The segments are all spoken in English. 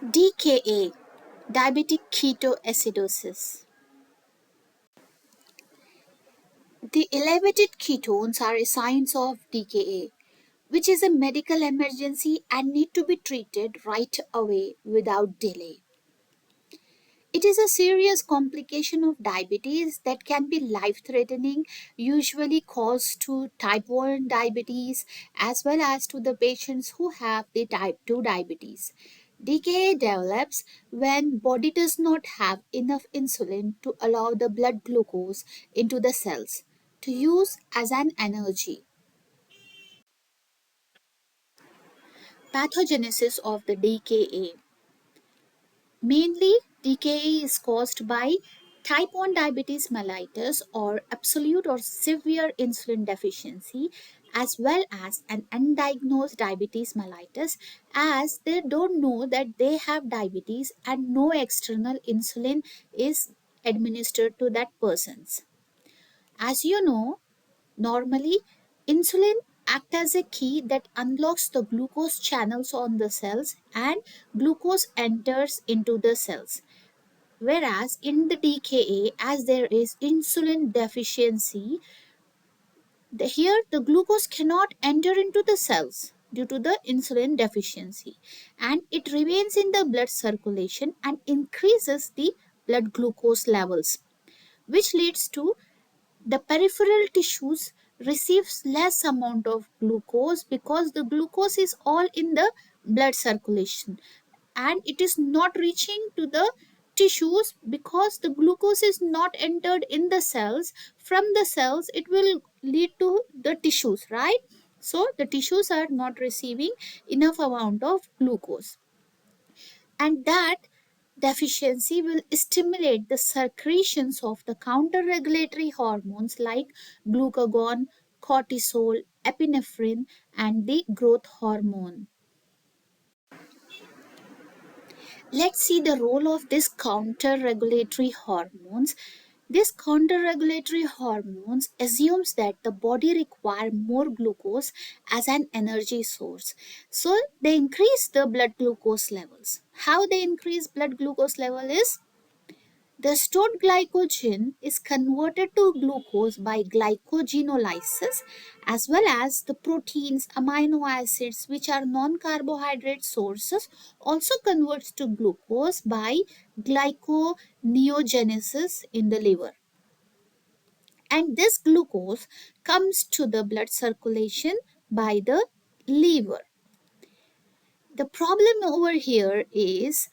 DKA, Diabetic Ketoacidosis. The elevated ketones are a sign of DKA, which is a medical emergency and need to be treated right away without delay. It is a serious complication of diabetes that can be life-threatening, usually caused to type 1 diabetes as well as to the patients who have the type 2 diabetes. DKA develops when body does not have enough insulin to allow the blood glucose into the cells to use as an energy. Pathogenesis of the DKA. Mainly, DKA is caused by type 1 diabetes mellitus or absolute or severe insulin deficiency, as well as an undiagnosed diabetes mellitus, as they don't know that they have diabetes and no external insulin is administered to that persons. As you know, normally, insulin acts as a key that unlocks the glucose channels on the cells and glucose enters into the cells. Whereas in the DKA, as there is insulin deficiency, here the glucose cannot enter into the cells due to the insulin deficiency, and it remains in the blood circulation and increases the blood glucose levels, which leads to the peripheral tissues receives less amount of glucose because the glucose is all in the blood circulation and it is not reaching to the tissues because the glucose is not entered in the cells. From the cells it will lead to the tissues, right? So the tissues are not receiving enough amount of glucose, and that deficiency will stimulate the secretions of the counter-regulatory hormones like glucagon, cortisol, epinephrine, and the growth hormone. Let's see the role of these counter-regulatory hormones. This counter-regulatory hormones assumes that the body requires more glucose as an energy source. So they increase the blood glucose levels. How they increase blood glucose level is the stored glycogen is converted to glucose by glycogenolysis, as well as the proteins, amino acids, which are non-carbohydrate sources, also converts to glucose by glyconeogenesis in the liver. And this glucose comes to the blood circulation by the liver. The problem over here is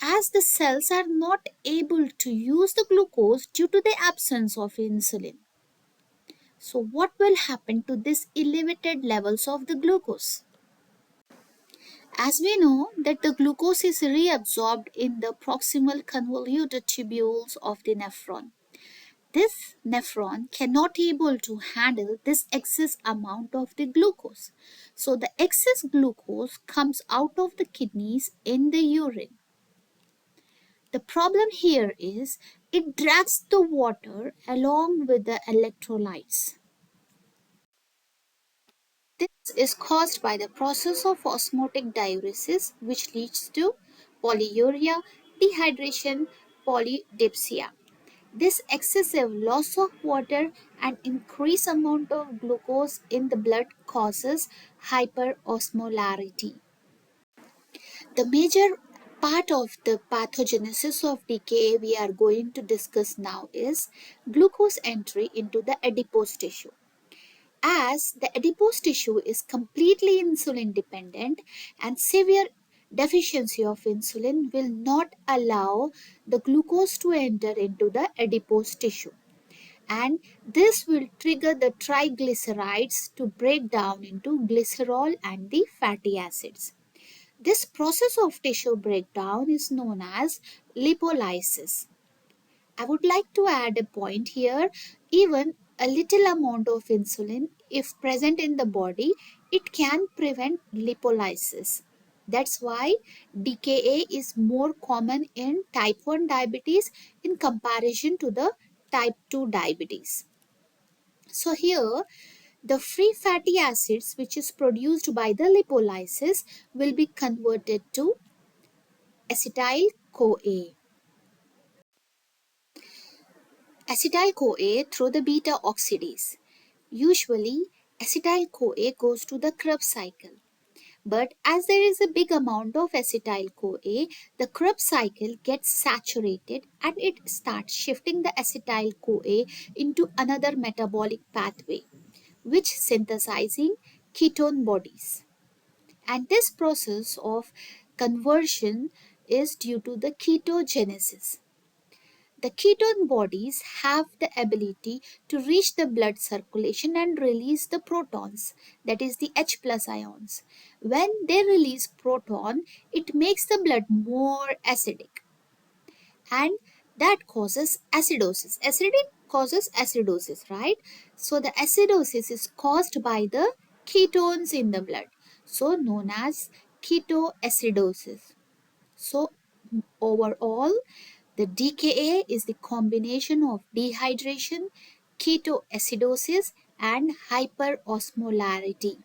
as the cells are not able to use the glucose due to the absence of insulin. So what will happen to these elevated levels of the glucose? As we know that the glucose is reabsorbed in the proximal convoluted tubules of the nephron. This nephron cannot able to handle this excess amount of the glucose. So the excess glucose comes out of the kidneys in the urine. The problem here is it drags the water along with the electrolytes. This is caused by the process of osmotic diuresis, which leads to polyuria, dehydration, polydipsia. This excessive loss of water and increased amount of glucose in the blood causes hyperosmolarity. The major part of the pathogenesis of DKA we are going to discuss now is glucose entry into the adipose tissue. As the adipose tissue is completely insulin dependent and severe deficiency of insulin will not allow the glucose to enter into the adipose tissue, and this will trigger the triglycerides to break down into glycerol and the fatty acids. This process of tissue breakdown is known as lipolysis. I would like to add a point here. Even a little amount of insulin, if present in the body, it can prevent lipolysis. That's why DKA is more common in type 1 diabetes in comparison to the type 2 diabetes. So here the free fatty acids which is produced by the lipolysis will be converted to acetyl-CoA. Acetyl-CoA through the beta oxidase. Usually, acetyl-CoA goes to the Krebs cycle. But as there is a big amount of acetyl-CoA, the Krebs cycle gets saturated and it starts shifting the acetyl-CoA into another metabolic pathway, which synthesizing ketone bodies. And this process of conversion is due to the ketogenesis. The ketone bodies have the ability to reach the blood circulation and release the protons, that is the H plus ions. When they release proton, it makes the blood more acidic and that causes acidosis. Acidic causes acidosis, right? So the acidosis is caused by the ketones in the blood, so known as ketoacidosis. So overall, the DKA is the combination of dehydration, ketoacidosis, and hyperosmolarity.